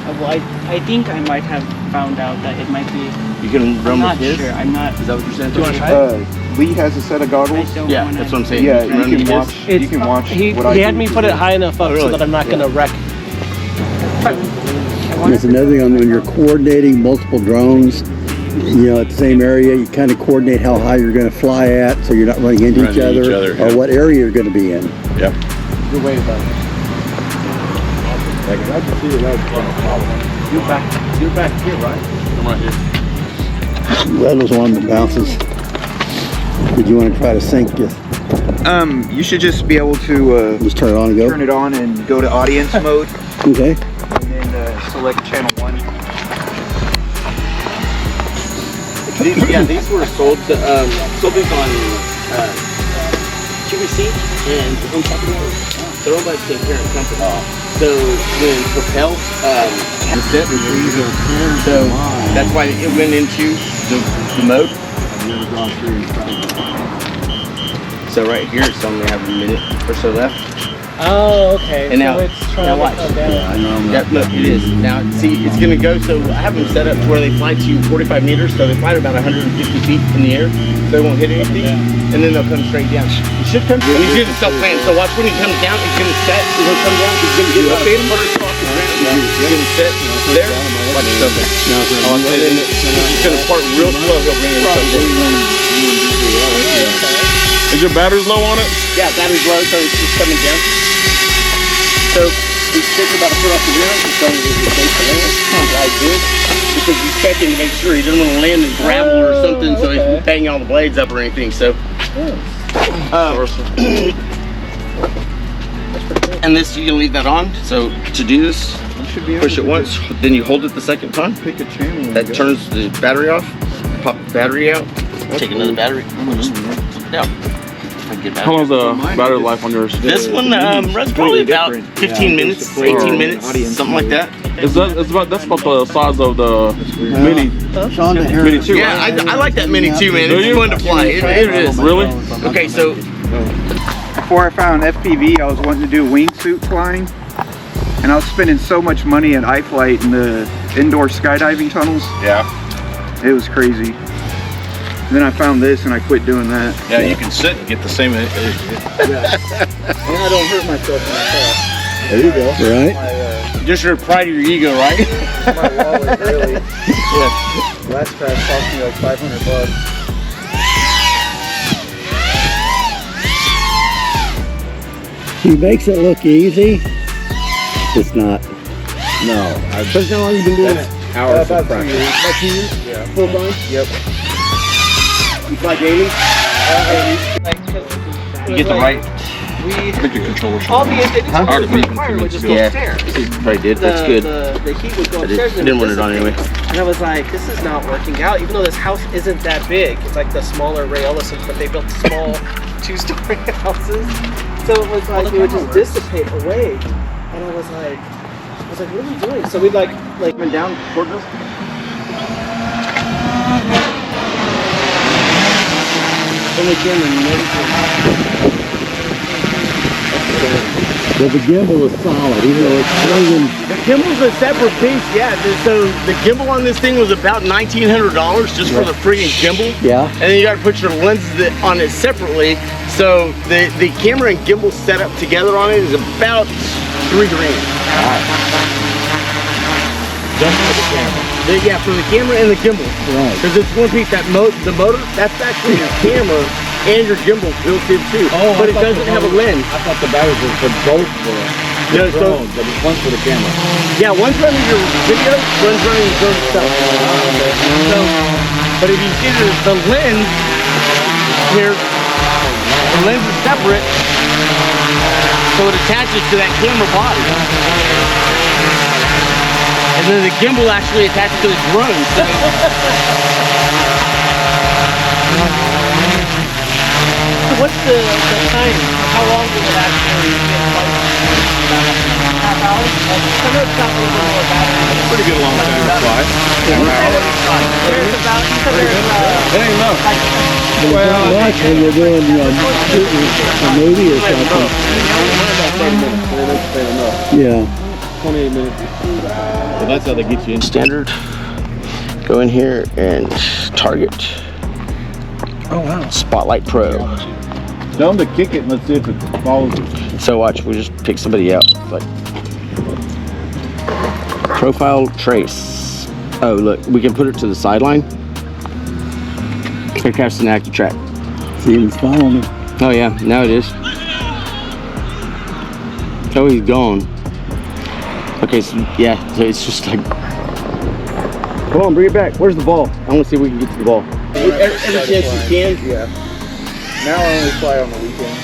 Well, I think I might have found out that it might be. You can run with his? Sure. I'm not. Is that what you're saying? Do you want to try it? Lee has a set of goggles. Yeah, that's what I'm saying. Yeah, you can watch. You can watch. He had me put it high enough up so that I'm not gonna wreck. There's another thing on when you're coordinating multiple drones. You know, at the same area, you kind of coordinate how high you're going to fly at, so you're not running into each other, or what area you're going to be in. Yep. Good way about it. I can see the red problem. You're back here, right? I'm right here. Red was one that bounces. Did you want to try to sync it? You should just be able to just turn it on and go. Turn it on and go to audience mode. Okay. And then select channel 1. These were sold these on QVC and Home Shopping Network. They're owned by the parent company. So when Propel the set, so that's why it went into the mode. I've never gone through and tried. So right here, it's only have a minute or so left. Oh, okay. And now, it's trying watch. to come down. Yeah, I know. Yep, look, it is. Now, see, it's going to go, so I have them set up to where they fly to 45 meters, so they fly to about 150 feet in the air, so they won't hit anything, and then they'll come straight down. It should come down. He's going to self-plan, so watch when he comes down, he's going to set, he's going to come down, he's going to get up in, put it off the ground, he's going to set there, watch it something. He's going to part real slow, he'll bring it something. Is your batteries low on it? Yeah, battery's low, so it's just coming down. So he's sitting about a foot off the ground, he's going to his base to land, like this, because he's checking to make sure he doesn't want to land in gravel or something, so he's banging all the blades up or anything. So, and this you can leave that on. So to do this, push it once, then you hold it the second time. Pick a channel. That turns the battery off. Pop the battery out. Take another battery. Just put it out. How long's the battery life on yours? This one runs probably about 15 minutes, 18 minutes, something like that. That's about the size of the Mini. Mini 2. Yeah, I like that Mini 2, man. It's fun to fly. It is. Really? Okay, so Before I found FPV, I was wanting to do wingsuit flying, and I was spending so much money at iFlight in the indoor skydiving tunnels. Yeah. It was crazy. And then I found this and I quit doing that. Yeah, you can sit and get the same. And I don't hurt myself when I fall. There you go. Right. My, just your pride of your ego, right? my wallet, really. Yeah. Last crash cost me like $500. He makes it look easy. It's not. No. But how long have you been doing it? Hours of practice. About 2 years? Yeah. Full time? Yep. You fly daily? You get the right. Make your controller All the fire would just go upstairs. Probably did. That's good. The heat would go upstairs. I didn't want it on anyway. And I was like, this is not working out. Even though this house isn't that big, it's like the smaller Ray Ellisons, but they built small 2-story houses. So it was like it would just dissipate away. And I was like, what are we doing? So we like went down toward us. But the gimbal is solid, even though it's swinging. The gimbal's a separate piece, yeah. So the gimbal on this thing was about $1,900 just for the freaking gimbal. Yeah. And then you got to put your lenses on it separately. So the camera and gimbal set up together on it is about $3 grand. Just for the camera. Yeah, for the camera and the gimbal. Right. Because it's one piece. The motor, that's actually your camera and your gimbal built in too. Oh, but it doesn't have a lens. I thought the batteries were for both the drones, but it's one for the camera. Yeah, one's running your video, one's running your drone stuff. So, but if you see the lens here, the lens is separate, so it attaches to that camera body. And then the gimbal actually attaches to the drone. So. what's the time? How long will it actually get flight? Half hour? I know it's not a little bit more battery. Pretty good long time to fly. There's about, you said there's It ain't enough. Well, watch when you're doing shooting a movie or something. Yeah. 28 minutes. So that's how they get you in. Standard. Go in here and target. Oh wow. Spotlight Pro. Tell them to kick it and let's see if it follows it. So watch, we just pick somebody out. Like profile trace. Oh look, we can put it to the sideline. Aircraft's an active track. See, he's following me. Oh yeah, now it is. Oh, he's gone. Okay, so yeah, so it's just like, come on, bring it back. Where's the ball? I want to see if we can get to the ball. Every chance you can. Yeah. Now I only fly on the weekend.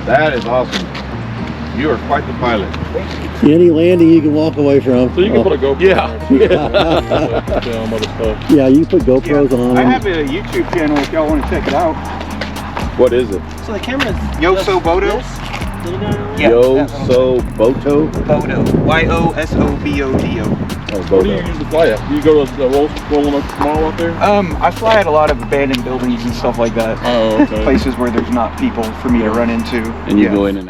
That is awesome. You are quite the pilot. Any landing you can walk away from. So you can put a GoPro Yeah. on film, other stuff. Yeah, you can put GoPros on. I have a YouTube channel if y'all want to check it out. What is it? So the camera's Yoso Bodo? Yeah. Yosoboto? Bodo. Y-O-S-O-B-O-D-O. Oh, what do you usually fly at? Do you go to the rolling up small out there? I fly at a lot of abandoned buildings and stuff like that. Oh, okay. Places where there's not people for me to run into. And you go in and out.